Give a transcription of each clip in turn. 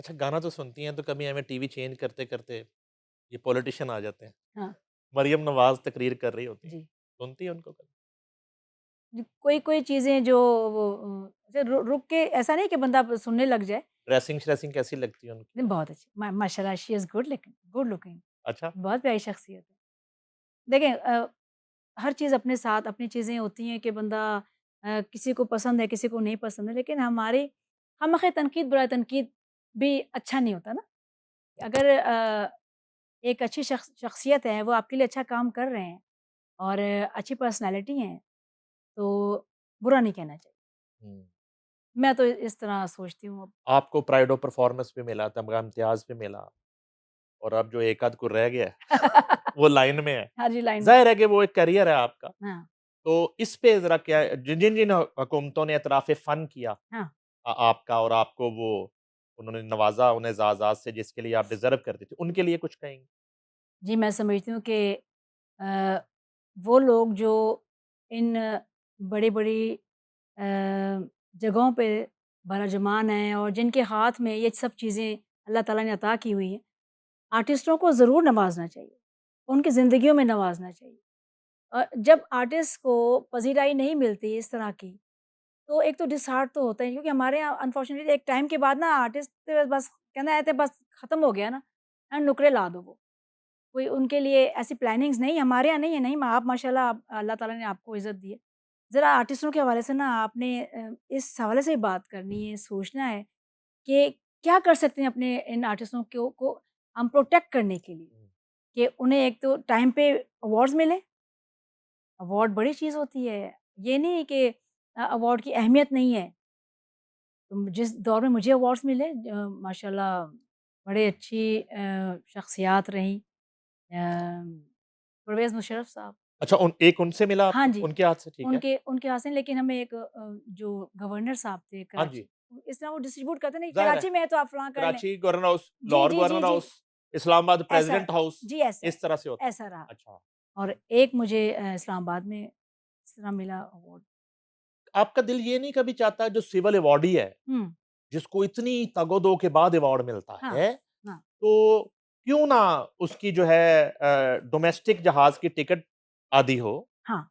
अच्छा, गाना तो सुनती हैं, तो कभी हमें टीवी चेंज करते-करते ये पॉलिटिशियन आ जाते हैं। हाँ, मरियम नवाज़ तकरीर कर रही होती हैं, जी। सुनती हैं उनको कभी? जी, कोई-कोई चीज़ें जो वो ऐसे रुक के ऐसा नहीं कि बंदा सुनने लग जाए। ड्रेसिंग-श्रेसिंग कैसी लगती है उनकी नहीं, आपको? बहुत अच्छी माशाल्लाह शी इज़ गुड लुकिंग, अच्छा। बहुत प्यारी शख्सियत है। देखें हर चीज़ अपने साथ अपनी चीज़ें होती हैं कि बंदा किसी को पसंद है, किसी को नहीं पसंद है, लेकिन हमारी खामख़ा तनकीद बुराई तनकीद भी अच्छा नहीं होता ना। अगर एक अच्छी शख्सियत है, वो आपके लिए अच्छा काम कर रहे हैं और अच्छी पर्सनैलिटी हैं, तो बुरा नहीं कहना चाहिए। हुँ। मैं तो इस तरह सोचती हूँ। आपको प्राइड ऑफ परफॉर्मेंस भी मिला, तमगा इम्तियाज़ भी मिला और अब जो एक आध को रह गया है, वो लाइन में है। हाँ जी, लाइन में। ज़ाहिर है कि वो एक करियर है आपका। हाँ, तो इस पे ज़रा क्या जिन-जिन हुकूमतों ने एतराफ़ फ़न किया हाँ। आपका और आपको वो उन्होंने नवाज़ा उन्हें एज़ाज़ात से जिसके लिए आप डिज़र्व करते थे, उनके लिए कुछ कहेंगी? जी, मैं समझती हूँ कि अ, वो लोग जो इन बड़ी-बड़ी जगहों पे बराजमान हैं और जिनके हाथ में ये सब चीज़ें अल्लाह ताला ने अता की हुई हैं, आर्टिस्टों को ज़रूर नवाज़ना चाहिए, उनकी ज़िंदगियों में नवाज़ना चाहिए। जब आर्टिस्ट को पज़ीराई नहीं मिलती इस तरह की, तो एक तो डिसहार्ट तो होता है क्योंकि हमारे यहाँ अनफॉर्चुनेटली एक टाइम के बाद ना आर्टिस्ट बस कहना है तो बस खत्म हो गया ना, नुक्रे ला दो वो। कोई उनके लिए ऐसी प्लानिंग्स नहीं हमारे यहाँ नहीं है, नहीं आप माशाल्लाह आप अल्लाह ताला ने आपको इज़्ज़त दी है। ज़रा आर्टिस्टों के हवाले से ना आपने इस हवाले से ही बात करनी है, सोचना है कि क्या कर सकते हैं अपने इन आर्टिस्टों को हम प्रोटेक्ट करने के लिए, हुँ। कि उन्हें एक तो टाइम पे अवार्ड्स मिले, अवार्ड बड़ी चीज़ होती है। ये नहीं कि अवार्ड की अहमियत नहीं है। तो जिस दौर में मुझे अवार्ड्स मिले माशाल्लाह बड़े अच्छी शख्सियात रहीं। परवेज़ मुशर्रफ साहब। अच्छा एक उनसे मिला हाँ आपको? जी, उनके हाथ से ठीक है। उनके यहाँ से लेकिन हमें एक जो गवर्नर साहब थे हाँ जी, कराची, इस तरह वो डिस्ट्रीब्यूट करते नहीं ज़ाहिर है। कराची में है तो आप फलाँ कर लें। कराची गवर्नर हाउस, जी, लाहौर जी, जी, गवर्नर जी, हाउस, इस्लामाबाद ऐसा प्रेसिडेंट हाउस, जी, इस तरह से होता है। ऐसा रहा। अच्छा, और एक मुझे इस्लामाबाद में इस तरह मिला अवार्ड। आपका दिल ये नहीं कभी चाहता जो सिविल अवॉर्डी है, हुँ, जिसको इतनी तगो-दो के बाद अवार्ड मिलता हाँ, है, हाँ, तो क्यों ना उसकी जो है डोमेस्टिक जहाज़ की टिकट आदी हो? हाँ,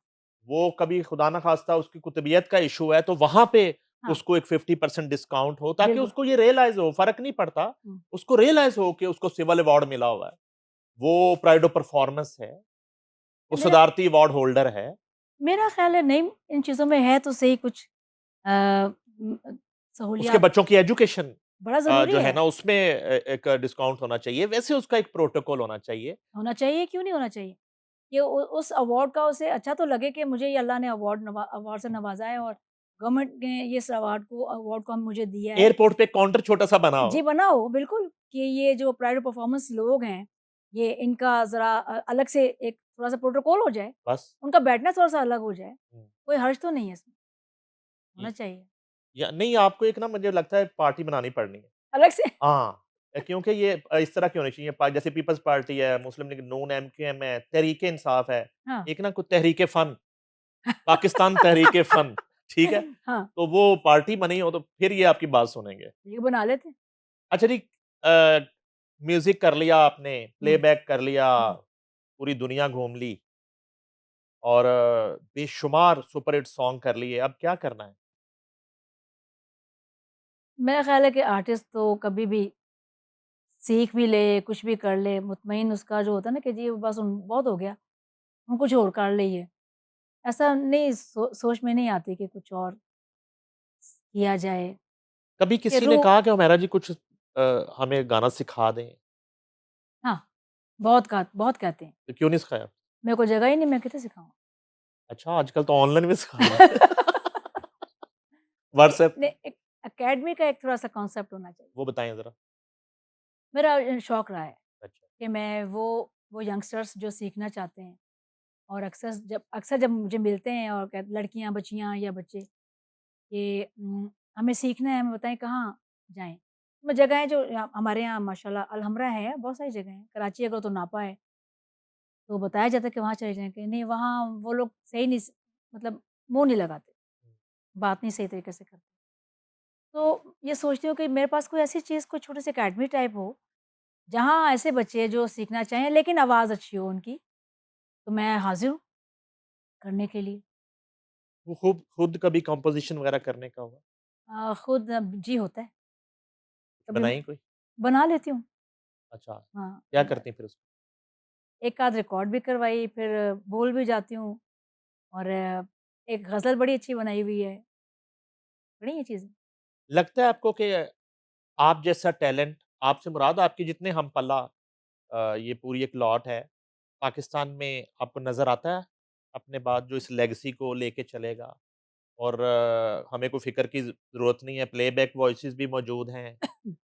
वो कभी खुदा ना खास्ता उसकी कुतुबियत का इश्यू है, तो वहाँ पे हाँ, उसको एक 50% डिस्काउंट हो, ताकि बिल्कुल। उसको ये रियलाइज़ हो, फ़र्क नहीं पड़ता, हुँ, उसको रियलाइज़ हो कि उसको सिविल अवार्ड मिला हुआ है। वो प्राइड ऑफ परफॉर्मेंस है, वो मेरा सदारती अवार्ड होल्डर है। मेरा ख़्याल है नहीं इन चीज़ों में है तो सही कुछ उसके सहूलियात बच्चों की एजुकेशन बड़ा ज़रूरी जो है है। ना उसमें एक डिस्काउंट होना चाहिए, वैसे उसका एक प्रोटोकॉल होना चाहिए। होना चाहिए, क्यों नहीं होना चाहिए? ये उस अवार्ड का उसे अच्छा तो लगे कि मुझे ये अल्लाह ने अवार्ड से नवाज़ा है और गवर्नमेंट ने ये इस अवार्ड को मुझे दिया है। एयरपोर्ट पे काउंटर छोटा-सा बना जी, हो, बनाओ बिल्कुल कि ये जो प्राइड ऑफ परफॉर्मेंस लोग हैं, ये इनका ज़रा अलग से एक थोड़ा-सा प्रोटोकॉल हो जाए, बस। उनका बैठना थोड़ा-सा अलग हो जाए, हुँ, कोई हर्ज तो नहीं है इसमें, होना जी। चाहिए। या नहीं आपको एक ना मुझे लगता है पार्टी बनानी पड़नी है। अलग से हाँ, क्योंकि ये इस तरह की होनी चाहिए जैसे पीपल्स पार्टी है, मुस्लिम लीग नून, एमकेएम है, तहरीक-ए-इंसाफ है, हाँ। एक ना कोई तहरीक-ए-फन, पाकिस्तान तहरीक-ए-फन, ठीक है? हाँ, तो वो पार्टी बनी हो तो फिर ये आपकी बात सुनेंगे। ये बना लेते। अच्छा जी म्यूज़िक कर लिया आपने, हुँ, प्लेबैक कर लिया, हुँ। पूरी दुनिया घूम ली और बेशुमार सुपरहिट सॉन्ग कर लिए, अब क्या करना है? मेरा ख़्याल है कि आर्टिस्ट तो कभी भी सीख भी ले, कुछ भी कर ले, मुतमईन उसका जो होता है ना कि जी बस बहुत हो गया, हम कुछ और कर लेंगे। ऐसा नहीं सोच में नहीं आती कि कुछ और किया जाए। कभी कि किसी ने कहा कि हुमैरा जी कुछ हमें गाना सिखा दें, हाँ, बहुत कहते हैं। तो क्यों नहीं सिखाया? मेरे को जगह ही नहीं, मैं किसे सिखाऊँ? अच्छा, आजकल तो ऑनलाइन भी सिखा रहे हैं। नहीं, व्हाट्सएप नहीं एक अकेडमी का एक थोड़ा-सा कॉन्सेप्ट होना चाहिए। वो बताएँ ज़रा? मेरा शौक रहा है अच्छा। कि मैं वो यंगस्टर्स जो सीखना चाहते हैं और अक्सर जब मुझे मिलते हैं और कह लड़कियाँ, बच्चियाँ या बच्चे कि हमें सीखना है, हमें बताएँ कहाँ जाएँ? वो जगह है जो हमारे यहाँ माशाल्लाह अलहम्रा है, बहुत सारी जगह हैं। कराची अगर तो नापा है, तो बताया जाता है कि वहाँ चले जाएँ, कि नहीं वहाँ वो लोग सही नहीं मतलब मुँह नहीं लगाते, बात नहीं सही तरीके से करते। तो ये सोचती हूँ कि मेरे पास कोई ऐसी चीज़, कोई छोटी-सी अकेडमी टाइप हो, जहाँ ऐसे बच्चे जो सीखना चाहें लेकिन आवाज़ अच्छी हो उनकी, तो मैं हाज़िर हूँ करने के लिए। वो खुद खुद कभी कंपोज़िशन वगैरह करने का हुआ? खुद जी होता है, कभी बनाई कोई? बना लेती हूँ। अच्छा, हाँ, क्या करती हैं फिर उसमें? एक आध रिकॉर्ड भी करवाई, फिर बोल भी जाती हूँ और एक ग़ज़ल बड़ी अच्छी बनाई हुई है, बड़ी ये चीज़ें। लगता है आपको कि आप जैसा टैलेंट, आपसे मुराद आपके जितने हमपल्ला ये पूरी एक लॉट है, पाकिस्तान में आपको नज़र आता है? अपने बाद जो इस लेगेसी को लेके चलेगा और हमें कोई फ़िक्र की ज़रूरत नहीं है, प्लेबैक वॉइसेज़ भी मौजूद हैं,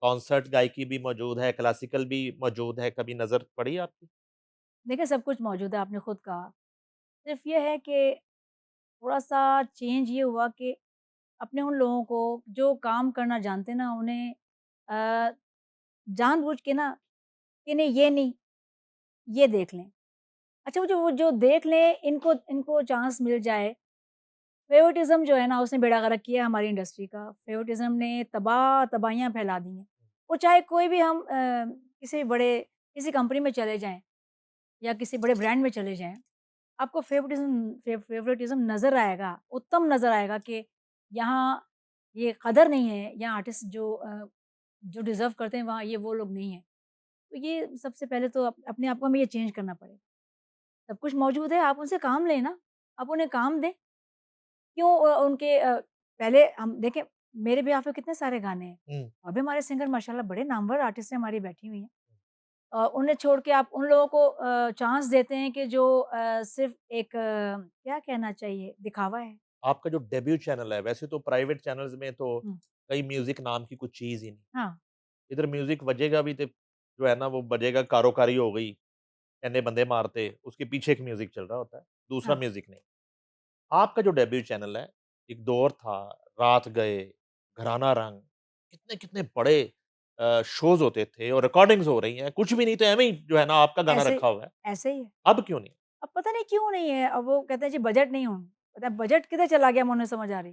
कॉन्सर्ट गायकी भी मौजूद है, क्लासिकल भी मौजूद है, कभी नज़र पड़ी आपकी? देखिए, सब कुछ मौजूद है, आपने खुद कहा। सिर्फ़ ये है कि थोड़ा-सा चेंज ये हुआ कि अपने उन लोगों को जो काम करना जानते हैं ना, उन्हें अ, जानबूझ के ना कि नहीं ये नहीं, ये देख लें। अच्छा वो जो देख लें, इनको इनको चांस मिल जाए। फ़ेवरेटिज़्म जो है ना, उसने बेड़ा गर्क किया है हमारी इंडस्ट्री का। फ़ेवरेटिज़्म ने तबाहियाँ फैला दी हैं। वो चाहे कोई भी हम किसी बड़े किसी कंपनी में चले जाएँ या किसी बड़े ब्रांड में चले जाएँ, आपको फ़ेवरेटिज़्म नज़र आएगा, उत्तम नज़र आएगा कि यहाँ ये कदर नहीं है, यहाँ आर्टिस्ट जो डिज़र्व करते हैं, वहाँ ये वो लोग नहीं हैं। तो ये सबसे पहले तो अपने आप को हमें ये चेंज करना पड़ेगा। सब कुछ मौजूद है, आप उनसे काम लें ना, आप उन्हें काम दें। क्यों उनके पहले हम देखें, मेरे ब्याह पे कितने सारे गाने हैं। हुँ। अभी हमारे सिंगर माशाल्लाह बड़े नामवर आर्टिस्ट हैं, हमारी बैठी हुई हैं। उन्हें छोड़ के आप उन लोगों को चांस देते हैं कि जो सिर्फ़ एक क्या कहना चाहिए, दिखावा है। आपका जो डेब्यू चैनल है, वैसे तो प्राइवेट चैनल्स में तो हुँ, कहीं म्यूज़िक नाम की कुछ चीज़ ही नहीं। हाँ, इधर म्यूज़िक बजेगा भी तो जो है ना वो बजेगा कारोकारी हो गई, इतने बंदे मारते, उसके पीछे एक म्यूज़िक चल रहा होता है, दूसरा हाँ। म्यूज़िक नहीं। आपका जो डेब्यू चैनल है, एक दौर था, रात गए, घराना रंग, कितने-कितने बड़े शोज़ होते थे और रिकॉर्डिंग्स हो रही हैं, कुछ भी नहीं तो एवें ही जो है ना आपका गाना ऐसे रखा हुआ है, ऐसे ही है। अब क्यों नहीं? अब पता नहीं क्यों नहीं है, अब वो कहते हैं जी बजट नहीं हूँ। पता है बजट किधर चला गया, मुझे नहीं समझ आ रही।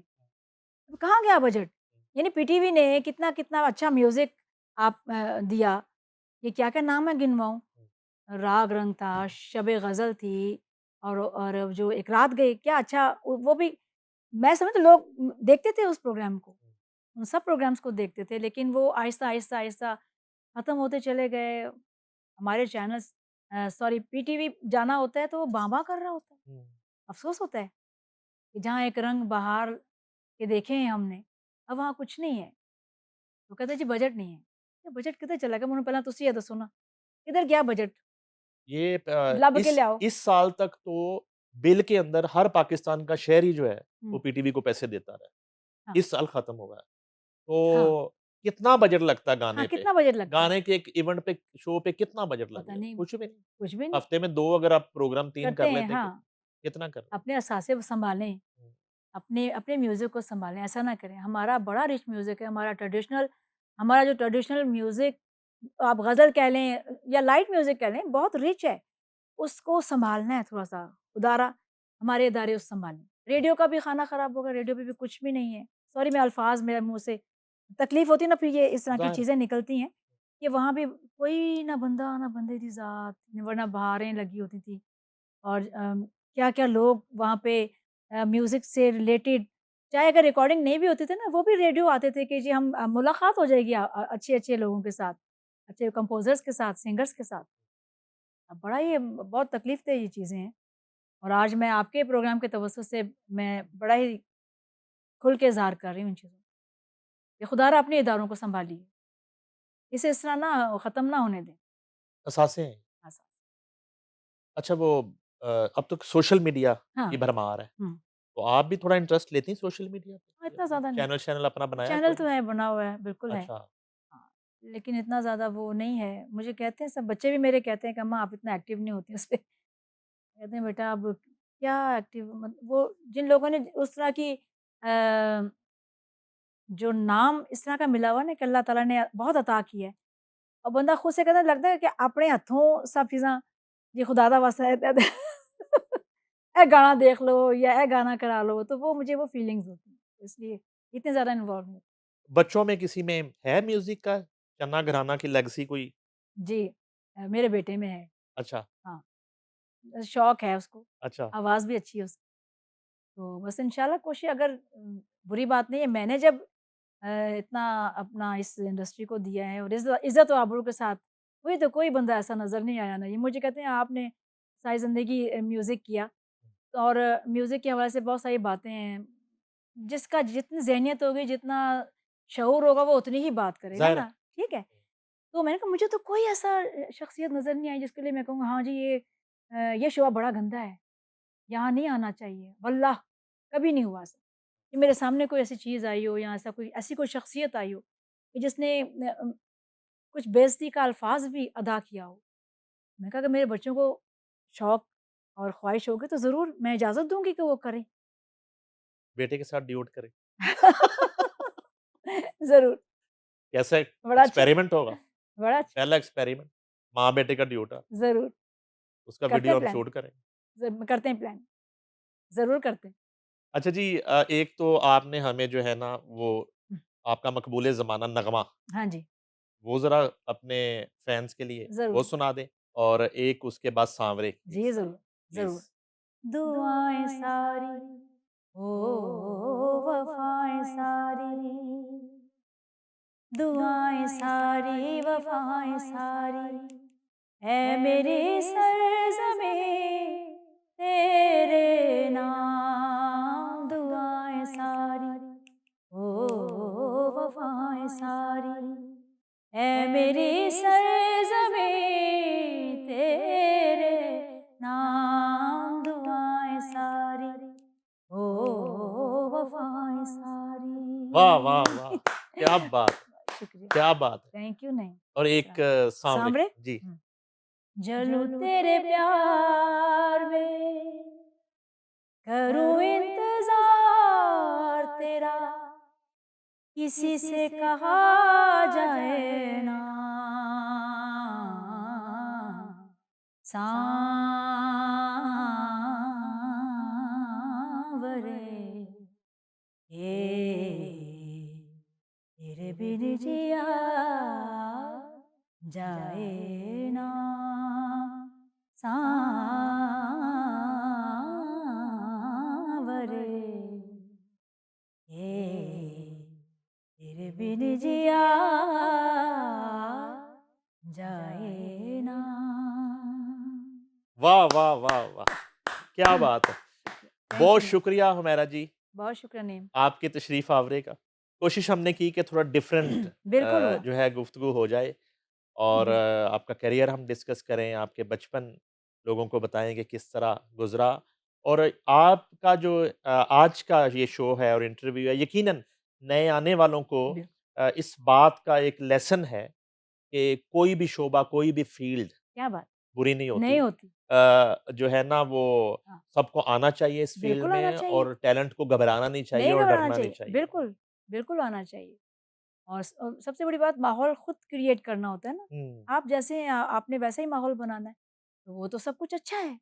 अब कहाँ गया बजट? यानी पीटीवी ने कितना-कितना अच्छा म्यूज़िक आप दिया। ये क्या-क्या नाम है गिनवाऊँ? राग रंग था, शब-ए ग़ज़ल थी और जो एक रात गई, क्या अच्छा वो भी मैं समझती हूँ लोग देखते थे उस प्रोग्राम को, उन सब प्रोग्राम्स को देखते थे, लेकिन वो आहिस्ता-आहिस्ता खत्म होते चले गए। हमारे चैनल्स सॉरी पीटीवी जाना होता है तो वो बाँ-बाँ कर रहा होता है। हुँ। अफ़सोस होता है कि जहाँ एक रंग बहार के देखे हैं हमने, अब वहाँ कुछ नहीं है। वो कहते हैं जी बजट नहीं है। ये बजट किधर चला गया? मैंने पहले तुसी ये दसो ना, किधर गया बजट? ये ਲੱਭ के लियाओ। इस साल तक तो बिल के अंदर हर पाकिस्तान का शहरी जो है, वो हुँ, पीटीवी को पैसे देता रहा है। हाँ, इस साल खत्म हो गया। हाँ, तो कितना बजट लगता है हाँ, गाने पे? कितना बजट लगता है? गाने के एक इवेंट पे, शो पे कितना बजट पता लगेगा? नहीं, कुछ भी नहीं। कुछ भी नहीं। हफ्ते में 2 अगर आप प्रोग्राम 3 करते कर हैं, लेते, हाँ, कितना कर रहे अपने असासे सँभालें, हैं? अपने अपने म्यूज़िक को सँभालें, ऐसा ना करें। हमारा बड़ा रिच म्यूज़िक है, हमारा जो ट्रेडिशनल म्यूज़िक आप ग़ज़ल कह लें या लाइट म्यूज़िक कह लें, बहुत रिच है। उसको सँभालना है थोड़ा-सा, उदारा हमारे इदारे उस सँभालें। रेडियो का भी खाना ख़राब होगा, रेडियो पे भी कुछ भी नहीं है। सॉरी मैं अल्फ़ाज़ मेरे मुँह से तकलीफ़ होती है ना, फिर ये इस तरह की ज़ाहिर चीज़ें निकलती हैं, कि वहाँ भी कोई ना बंदा ना बंदे दी ज़ात, वरना बहारें लगी होती थी और क्या-क्या लोग वहाँ पे म्यूज़िक से रिलेटेड चाहे अगर रिकॉर्डिंग नहीं भी होती थी ना, वो भी रेडियो आते थे कि जी हम मुलाकात हो जाएगी अच्छे-अच्छे लोगों के साथ, अच्छे कंपोज़र्स के साथ, सिंगर्स के साथ। बड़ा ये बहुत तकलीफ़ दे ये चीज़ें हैं और आज मैं आपके प्रोग्राम के तवज्जुह से मैं बड़ा ही खुल के इज़हार कर रही हूँ इन चीज़ों का, कि खुदारा अपने इदारों को सँभालिए। इसे इस तरह ना ख़त्म ना होने दें। असासे हैं। हाँ, अच्छा वो अब तो सोशल मीडिया हाँ, की भरमार है। हुँ। तो आप भी थोड़ा इंटरेस्ट लेती हैं सोशल मीडिया हाँ, पे? इतना ज़्यादा नहीं। चैनल शैनल अपना बनाया है चैनल तो कोई? है, बना हुआ है, बिल्कुल है। अच्छा। हाँ, लेकिन इतना ज़्यादा वो नहीं है। मुझे कहते हैं सब बच्चे भी मेरे कहते हैं कि अम्मा आप इतना एक्टिव नहीं होती उसपे। कहते हैं बेटा अब क्या एक्टिव वो जिन लोगों ने उस तरह की जो नाम इस तरह का मिला हुआ ना कि अल्लाह ताला ने बहुत अता की है और बंदा खुद से कहता लगता है कि अपने हथों सब चीज़ां ये खुदा दा वास्ता है ए गाना देख लो या ए गाना करा लो, तो वो मुझे वो फीलिंग्स होती हैं। इसलिए इतने ज़्यादा इन्वॉल्व नहीं। बच्चों में किसी में है म्यूज़िक का चन्ना घराना की लेगेसी कोई? जी, मेरे बेटे में है। अच्छा, हाँ, शौक है उसको, अच्छा, आवाज़ भी अच्छी है उसकी। तो बस इंशाल्लाह कोशिश अगर बुरी बात नहीं है। मैंने जब इतना अपना इस इंडस्ट्री को दिया है और इज़्ज़त और आबरू के साथ, मुझे तो कोई बंदा ऐसा नज़र नहीं आया ना। ये मुझे कहते हैं आपने सारी ज़िंदगी म्यूज़िक किया और म्यूज़िक के हवाले से बहुत सारी बातें हैं। जिसका जितनी ज़हनियत होगी, जितना शऊर होगा वो उतनी ही बात करेगा ज़ाहिर है। ना, ठीक है? तो मैंने कहा मुझे तो कोई ऐसा शख्सियत नज़र नहीं आई जिसके लिए मैं कहूँगा हाँ जी ये शोबा बड़ा गंदा है, यहाँ नहीं आना चाहिए, वल्लाह कभी नहीं हुआ ऐसा। कि मेरे सामने कोई ऐसी चीज़ आई हो या ऐसा कोई ऐसी कोई शख्सियत आई हो कि जिसने कुछ बेइज़्ज़ती का अल्फ़ाज़ भी अदा किया हो। मैंने कहा अगर मेरे बच्चों को शौक और ख़्वाहिश होगी तो ज़रूर मैं इजाज़त दूँगी कि वो करें। बेटे के साथ ड्यूट करें। ज़रूर, कैसा बड़ा अच्छा एक्सपेरिमेंट होगा? बड़ा अच्छा, पहला एक्सपेरिमेंट, माँ-बेटे का ड्यूट ज़रूर, उसका करते वीडियो हैं हम प्लान, शूट करें। करते हैं प्लान, ज़रूर करते हैं। अच्छा जी एक तो आपने हमें जो है ना वो हुँ, आपका मकबूल ज़माना नगमा, हाँ जी, वो ज़रा अपने फैन्स के लिए वो ज़रूर। सुना दें और एक उसके बाद सांवरे प्लीज़, जी, ज़रूर, प्लीज़। ज़रूर। दुआएँ सारी हो वफ़ाएँ सारी, दुआएँ सारी वफ़ाएँ सारी, है मेरी सरज़मीं तेरे नाम। दुआएँ सारी हो वफ़ाएँ सारी, है मेरी सरज़मीं तेरे नाम। दुआएँ सारी हो वफ़ाएँ वाह, वाह, वाह! सारी। क्या बात है! शुक्रिया, क्या बात है! थैंक यू नहीं, और एक सा सांवरे सांवरे? जी। हुँ। जलूँ तेरे प्यार में, करूँ इंतज़ार तेरा, किसी से कहा जाए ना सांवरे। तेरे बिन जिया जाए ना सांवरे। तेरे बिन जिया जाए ना। वाह, वाह, वाह, वाह! क्या बात है! थैंक बहुत यू नहीं, शुक्रिया हुमैरा जी, बहुत शुक्रिया नेम। आपकी तशरीफ़ आवरे का। कोशिश हमने की कि थोड़ा डिफरेंट बिल्कुल हुआ, जो है गुफ्तगू हो जाए और बिल्कुल। आपका करियर हम डिस्कस करें, आपके बचपन लोगों को बताएँ कि किस तरह गुज़रा और आपका जो आज का ये शो है और इंटरव्यू है, यकीनन नए आने वालों को बिल इस बात का एक लेसन है कि कोई भी शोबा, कोई भी फ़ील्ड क्या बात! बुरी नहीं होती। नहीं होती। जो है ना वो हाँ, सबको आना चाहिए इस फ़ील्ड बिल्कुल आना में चाहिए। और टैलेंट को घबराना नहीं चाहिए नहीं और घबराना डरना नहीं चाहिए, चाहिए। बिल्कुल, बिल्कुल आना चाहिए। और सबसे बड़ी बात माहौल खुद क्रिएट करना होता है ना। हुँ। आप जैसे हैं आपने वैसा ही माहौल बनाना है, तो वो तो सब कुछ अच्छा है।